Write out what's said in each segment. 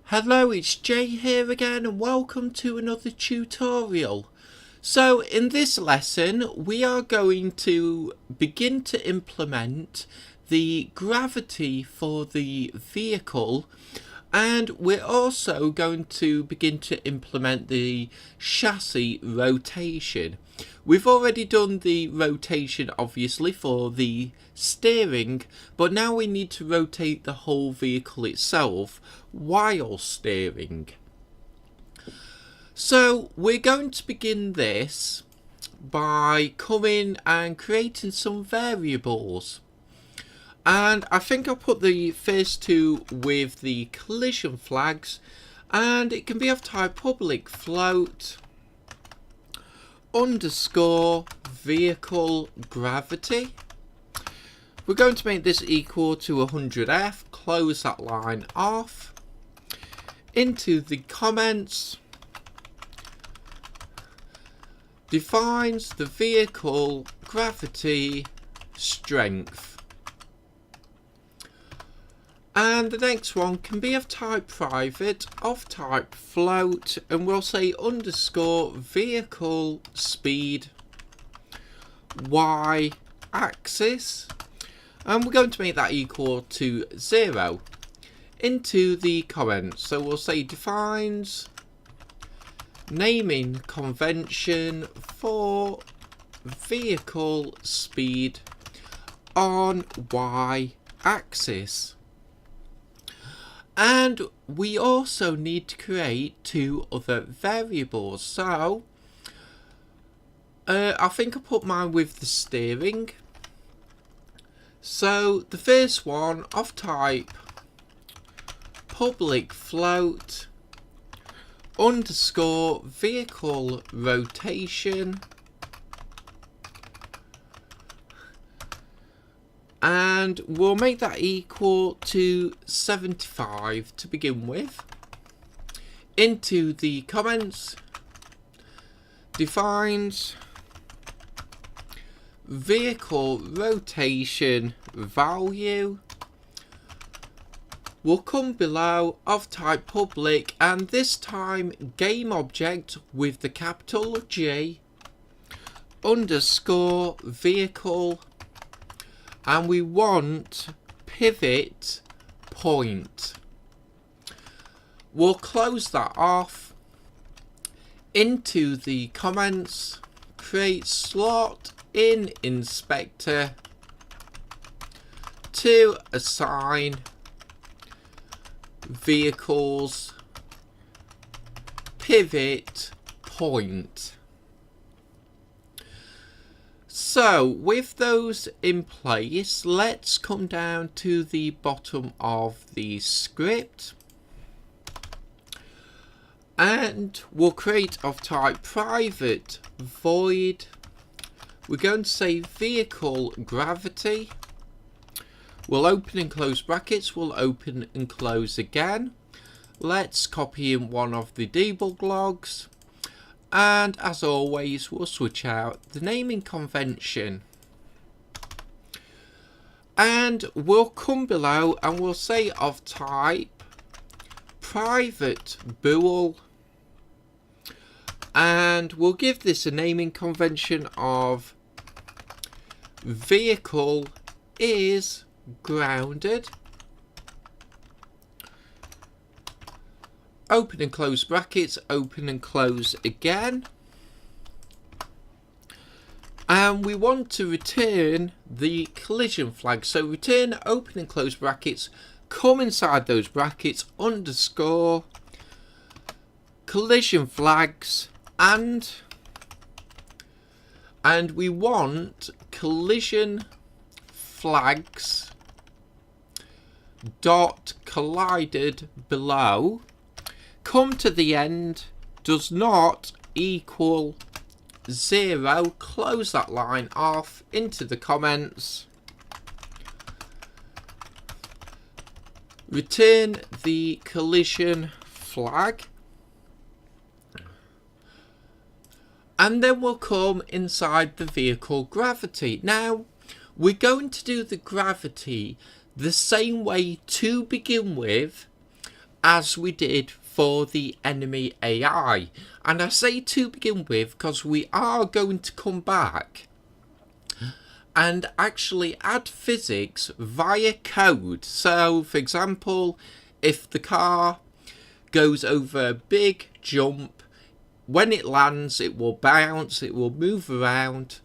Hello, it's Jay here again and welcome to another tutorial. So in this lesson we are going to begin to implement the gravity for the vehicle, and we're also going to begin to implement the chassis rotation. We've already done the rotation obviously for the steering, but now we need to rotate the whole vehicle itself while steering. So we're going to begin this by coming and creating some variables. And I think I'll put the first two with the collision flags, and it can be of type public float underscore vehicle gravity. We're going to make this equal to 100F, close that line off. Into the comments, defines the vehicle gravity strength. And the next one can be of type private, of type float, and we'll say underscore vehicle speed y axis, and we're going to make that equal to 0 into the comments. So we'll say defines naming convention for vehicle speed on y axis. And we also need to create two other variables. So I think I put mine with the steering. So the first one of type public float underscore vehicle rotation, and we'll make that equal to 75 to begin with. Into the comments, defines vehicle rotation value will come below of type public, and this time game object with the capital G underscore vehicle, and we want pivot point. We'll close that off. Into the comments, create slot in inspector to assign vehicles pivot point. So with those in place, let's come down to the bottom of the script, and we'll create of type private void. We're going to say vehicle gravity. We'll open and close brackets, we'll open and close again. Let's copy in one of the debug logs, and as always we'll switch out the naming convention, and we'll come below and we'll say of type private bool, and we'll give this a naming convention of vehicle is grounded. Open and close brackets, open and close again, and we want to return the collision flag. So return open and close brackets, come inside those brackets, underscore collision flags, and we want collision flags dot collided below, come to the end, does not equal 0, close that line off. Into the comments, return the collision flag, and then we'll come inside the vehicle gravity. Now we're going to do the gravity the same way to begin with as we did for the enemy AI. And I say to begin with because we are going to come back and actually add physics via code. So for example, if the car goes over a big jump, when it lands it will bounce, it will move around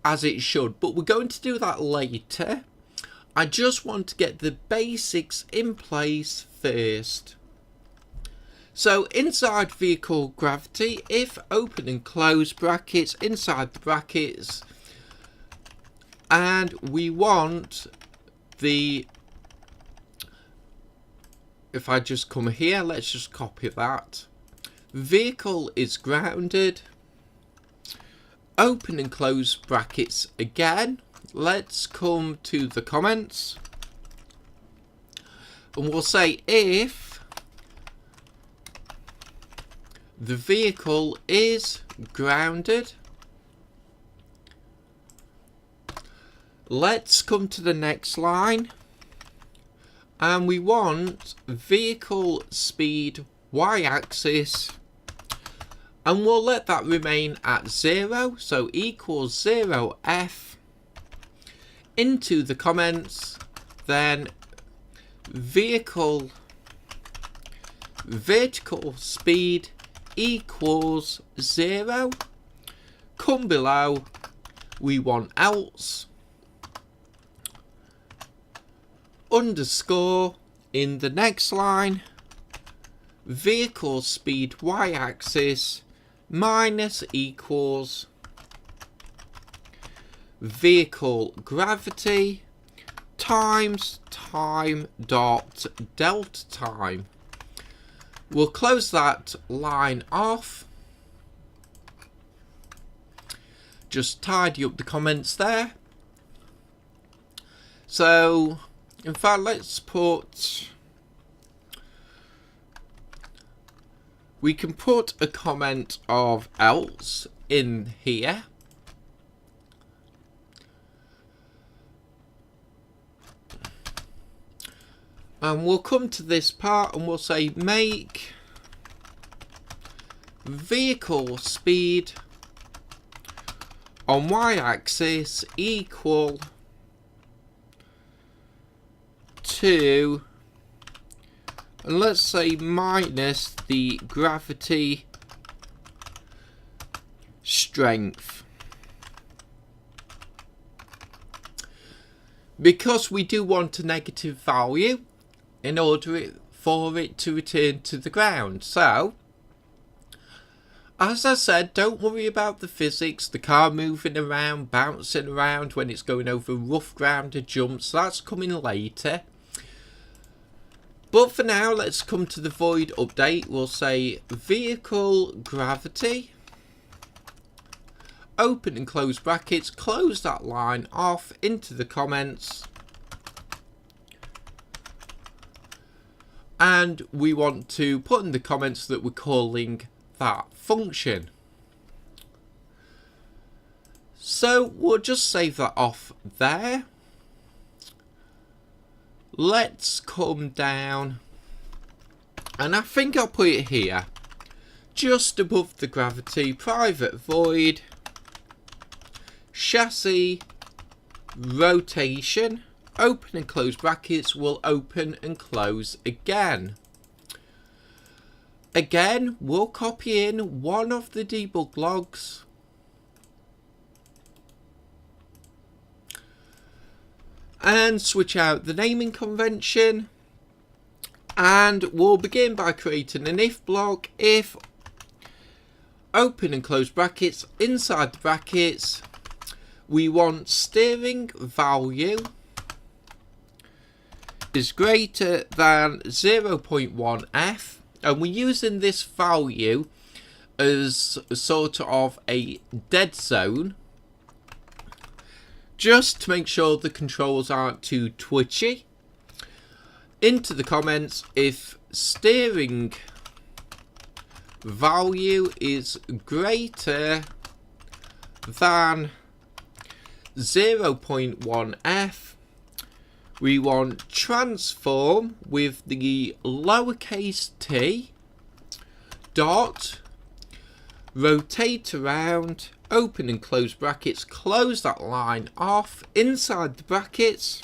as it should, but we're going to do that later. I just want to get the basics in place first. So inside vehicle gravity, if open and close brackets, inside the brackets, and we want the, if I just come here, let's just copy that. Vehicle is grounded. Open and close brackets again. Let's come to the comments. And we'll say if the vehicle is grounded. Let's come to the next line. And we want vehicle speed y-axis, and we'll let that remain at 0, so equals 0f. Into the comments, then vehicle vertical speed equals 0. Come below, we want else underscore in the next line, vehicle speed y-axis minus equals vehicle gravity times time dot delta time. We'll close that line off. Just tidy up the comments there. So in fact, let's put, we can put a comment of else in here. And we'll come to this part and we'll say make vehicle speed on y-axis equal to, and let's say minus the gravity strength, because we do want a negative value in order for it to return to the ground. So as I said, don't worry about the physics, the car moving around, bouncing around when it's going over rough ground or jumps. That's coming later. But for now, let's come to the void update. We'll say vehicle gravity, open and close brackets, close that line off into the comments. And we want to put in the comments that we're calling that function. So we'll just save that off there. Let's come down, and I think I'll put it here, just above the gravity, private void, chassis, rotation, open and close brackets will open and close again. Again, we'll copy in one of the debug logs. And switch out the naming convention, and we'll begin by creating an if block. If open and close brackets, inside the brackets we want steering value is greater than 0.1f, and we're using this value as sort of a dead zone, just to make sure the controls aren't too twitchy. Into the comments, if steering value is greater than 0.1f, We want transform with the lowercase t dot rotate around, open and close brackets, close that line off, inside the brackets,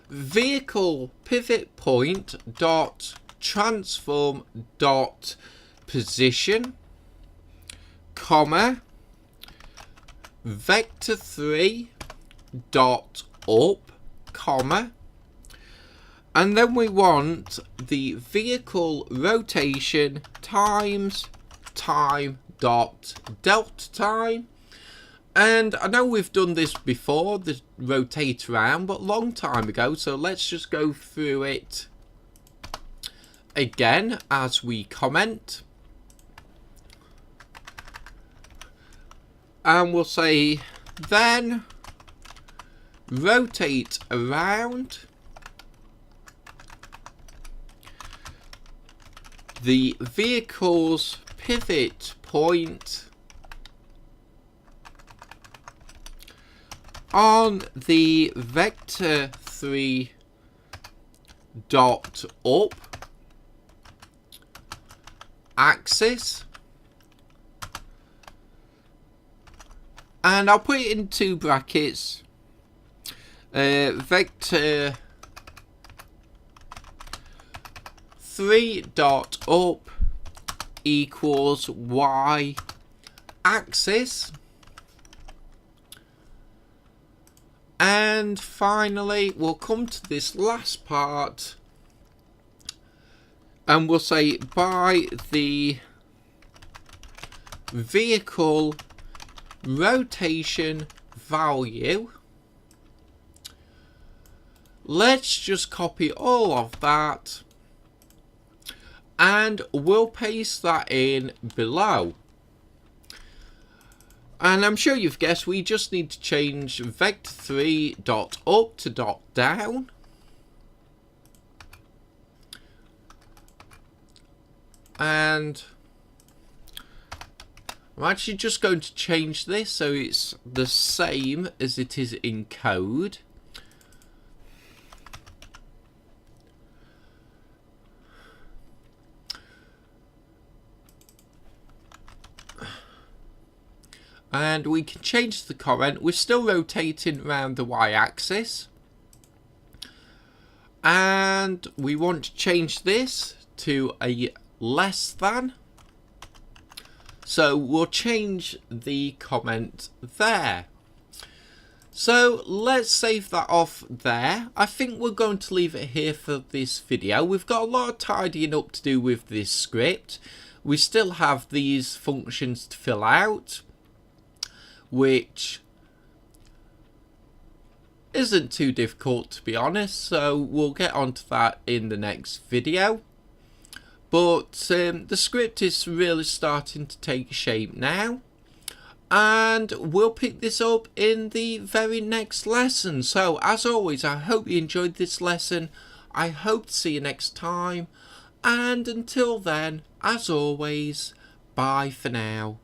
vehicle pivot point dot transform dot position, comma, vector 3 dot up, comma, and then we want the vehicle rotation times time dot delta time. And I know we've done this before, the rotate around, but long time ago, so let's just go through it again as we comment. And we'll say then rotate around the vehicle's pivot point on the vector 3 dot up axis, and I'll put it in two brackets, vector 3 dot up equals y axis. And finally we'll come to this last part and we'll say by the vehicle rotation value. Let's just copy all of that and we'll paste that in below. And I'm sure you've guessed, we just need to change vector 3 dot up to dot down. And I'm actually just going to change this so it's the same as it is in code. And we can change the comment. We're still rotating around the y-axis. And we want to change this to a less than. So we'll change the comment there. So let's save that off there. I think we're going to leave it here for this video. We've got a lot of tidying up to do with this script. We still have these functions to fill out, which isn't too difficult, to be honest, so we'll get onto that in the next video. But the script is really starting to take shape now, and we'll pick this up in the very next lesson. So as always, I hope you enjoyed this lesson. I hope to see you next time, and until then, as always, bye for now.